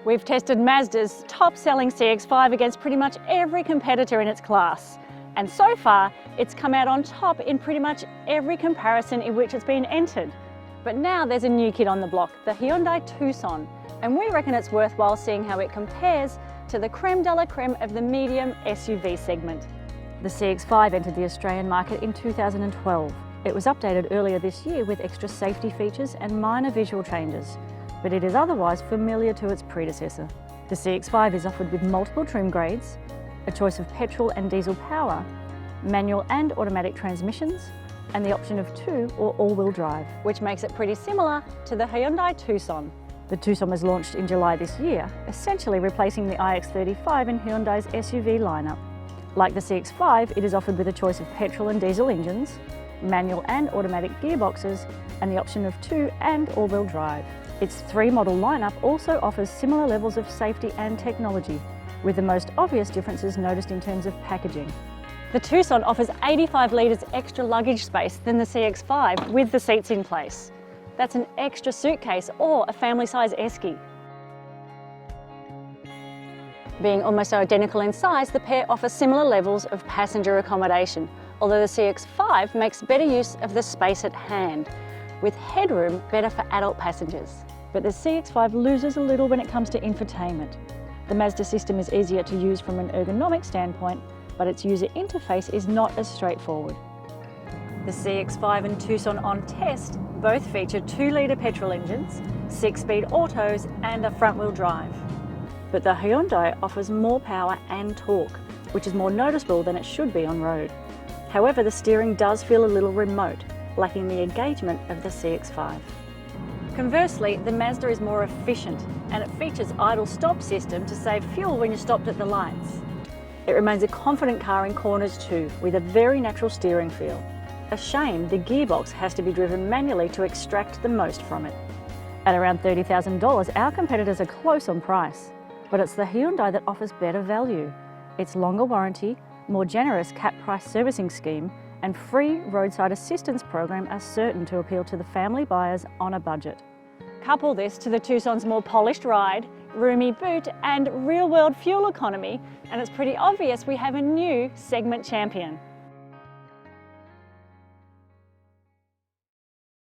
We've tested Mazda's top-selling CX-5 against pretty much every competitor in its class. And so far, it's come out on top in pretty much every comparison in which it's been entered. But now there's a new kid on the block, the Hyundai Tucson, and we reckon it's worthwhile seeing how it compares to the creme de la creme of the medium SUV segment. The CX-5 entered the Australian market in 2012. It was updated earlier this year with extra safety features and minor visual changes, but it is otherwise familiar to its predecessor. The CX-5 is offered with multiple trim grades, a choice of petrol and diesel power, manual and automatic transmissions, and the option of 2 or all-wheel drive, which makes it pretty similar to the Hyundai Tucson. The Tucson was launched in July this year, essentially replacing the iX35 in Hyundai's SUV lineup. Like the CX-5, it is offered with a choice of petrol and diesel engines, manual and automatic gearboxes, and the option of 2 and all-wheel drive. Its 3-model lineup also offers similar levels of safety and technology, with the most obvious differences noticed in terms of packaging. The Tucson offers 85 litres extra luggage space than the CX-5 with the seats in place. That's an extra suitcase or a family-size esky. Being almost identical in size, the pair offer similar levels of passenger accommodation, although the CX-5 makes better use of the space at hand, with headroom better for adult passengers. But the CX-5 loses a little when it comes to infotainment. The Mazda system is easier to use from an ergonomic standpoint, but its user interface is not as straightforward. The CX-5 and Tucson on test both feature 2-litre petrol engines, 6-speed autos and a front-wheel drive. But the Hyundai offers more power and torque, which is more noticeable than it should be on road. However, the steering does feel a little remote, lacking the engagement of the CX-5. Conversely, the Mazda is more efficient, and it features idle stop system to save fuel when you're stopped at the lights. It remains a confident car in corners too, with a very natural steering feel. A shame the gearbox has to be driven manually to extract the most from it. At around $30,000, our competitors are close on price, but it's the Hyundai that offers better value. Its longer warranty, more generous cap price servicing scheme, and free roadside assistance program are certain to appeal to the family buyers on a budget. Couple this to the Tucson's more polished ride, roomy boot and real-world fuel economy, and it's pretty obvious we have a new segment champion.